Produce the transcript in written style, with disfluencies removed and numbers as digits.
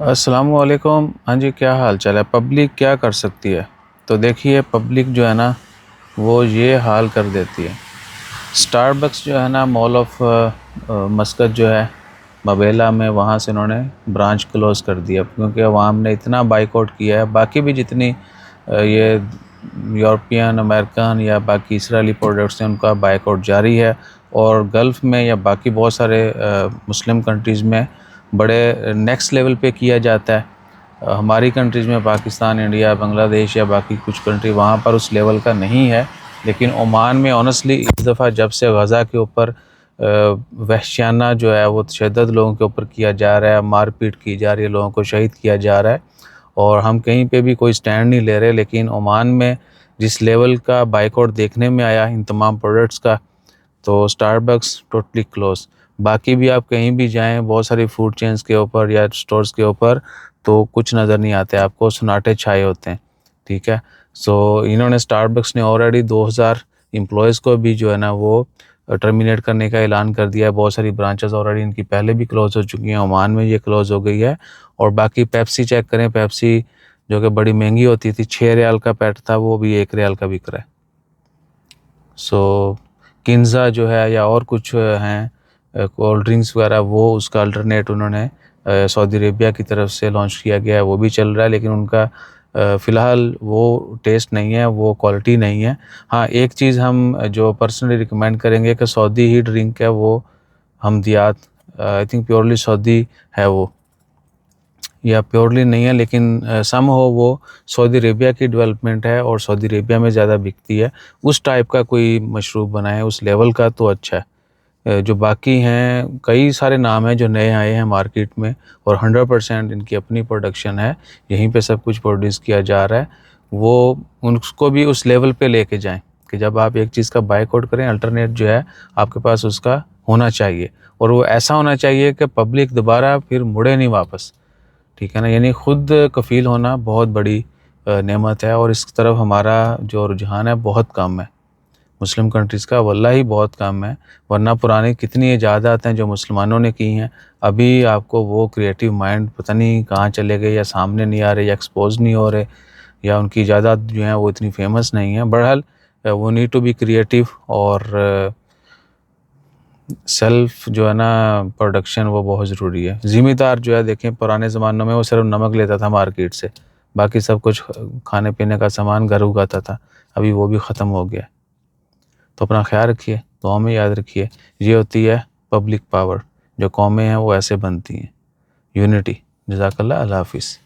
السلام علیکم. ہاں جی، کیا حال چال ہے؟ پبلک کیا کر سکتی ہے؟ تو دیکھیے، پبلک جو ہے نا وہ یہ حال کر دیتی ہے. سٹار بکس جو ہے نا، مال آف مسقط جو ہے مبیلا میں، وہاں سے انہوں نے برانچ کلوز کر دیا کیونکہ عوام نے اتنا بائیک آؤٹ کیا ہے. باقی بھی جتنی یہ یورپین، امریکن یا باقی اسرائیلی پروڈکٹس ہیں، ان کا بائیک آؤٹ جاری ہے. اور گلف میں یا باقی بہت سارے مسلم کنٹریز میں بڑے نیکسٹ لیول پہ کیا جاتا ہے. ہماری کنٹریز میں پاکستان، انڈیا، بنگلہ دیش یا باقی کچھ کنٹری وہاں پر اس لیول کا نہیں ہے. لیکن عمان میں آنیسٹلی اس دفعہ جب سے غزہ کے اوپر وحشیانہ جو ہے وہ تشدد لوگوں کے اوپر کیا جا رہا ہے، مار پیٹ کی جا رہی ہے، لوگوں کو شہید کیا جا رہا ہے، اور ہم کہیں پہ بھی کوئی سٹینڈ نہیں لے رہے. لیکن عمان میں جس لیول کا بائیک آؤٹ دیکھنے میں آیا ان تمام پروڈکٹس کا، تو سٹار بکس ٹوٹلی کلوز. باقی بھی آپ کہیں بھی جائیں، بہت ساری فوڈ چینز کے اوپر یا سٹورز کے اوپر تو کچھ نظر نہیں آتے آپ کو، سناٹے چھائے ہوتے ہیں. ٹھیک ہے. سو انہوں نے سٹار بکس نے آلریڈی 2000 امپلائیز کو بھی جو ہے نا وہ ٹرمینیٹ کرنے کا اعلان کر دیا ہے. بہت ساری برانچز آلریڈی ان کی پہلے بھی کلوز ہو چکی ہیں. عمان میں یہ کلوز ہو گئی ہے. اور باقی پیپسی چیک کریں، پیپسی جو کہ بڑی مہنگی ہوتی تھی، 6 ریال کا پیٹ تھا، وہ بھی 1 ریال کا بک رہا ہے. سو کنزا جو ہے یا اور کچھ ہیں کولڈ ڈرنکس وغیرہ، وہ اس کا الٹرنیٹ انہوں نے سعودی عربیہ کی طرف سے لانچ کیا گیا ہے، وہ بھی چل رہا ہے. لیکن ان کا فی الحال وہ ٹیسٹ نہیں ہے، وہ کوالٹی نہیں ہے. ہاں، ایک چیز ہم جو پرسنلی ریکمینڈ کریں گے کہ سعودی ہی ڈرنک ہے، وہ حمدیات، آئی تھنک پیورلی سعودی ہے وہ، یا پیورلی نہیں ہے لیکن سم ہو وہ سعودی عربیہ کی ڈیولپمنٹ ہے اور سعودی عربیہ میں زیادہ بکتی ہے. اس ٹائپ کا کوئی مشروب بنائیں اس لیول کا تو اچھا ہے. جو باقی ہیں کئی سارے نام ہیں جو نئے آئے ہیں مارکیٹ میں، اور 100% ان کی اپنی پروڈکشن ہے، یہیں پہ سب کچھ پروڈیوس کیا جا رہا ہے. وہ ان کو بھی اس لیول پہ لے کے جائیں کہ جب آپ ایک چیز کا بائیک آؤٹ کریں، الٹرنیٹ جو ہے آپ کے پاس اس کا ہونا چاہیے، اور وہ ایسا ہونا چاہیے کہ پبلک دوبارہ پھر مڑے نہیں واپس. ٹھیک ہے نا. یعنی خود کفیل ہونا بہت بڑی نعمت ہے، اور اس طرف ہمارا جو رجحان ہے بہت کم ہے مسلم کنٹریز کا، واللہ ہی بہت کم ہے. ورنہ پرانی کتنی ایجادات ہیں جو مسلمانوں نے کی ہیں، ابھی آپ کو وہ کریٹیو مائنڈ پتہ نہیں کہاں چلے گئے، یا سامنے نہیں آ رہے، یا ایکسپوز نہیں ہو رہے، یا ان کی ایجادات جو ہیں وہ اتنی فیمس نہیں ہیں. بہرحال وہ نیڈ ٹو بی کریٹیو، اور سیلف جو ہے نا پروڈکشن وہ بہت ضروری ہے. ذمہ دار جو ہے، دیکھیں پرانے زمانوں میں وہ صرف نمک لیتا تھا مارکیٹ سے، باقی سب کچھ کھانے پینے کا سامان گھر اگاتا تھا. ابھی وہ بھی ختم ہو گیا. تو اپنا خیال رکھیے، دعاؤں میں یاد رکھیے. یہ ہوتی ہے پبلک پاور. جو قومیں ہیں وہ ایسے بنتی ہیں. یونٹی. جزاک اللہ. اللہ حافظ.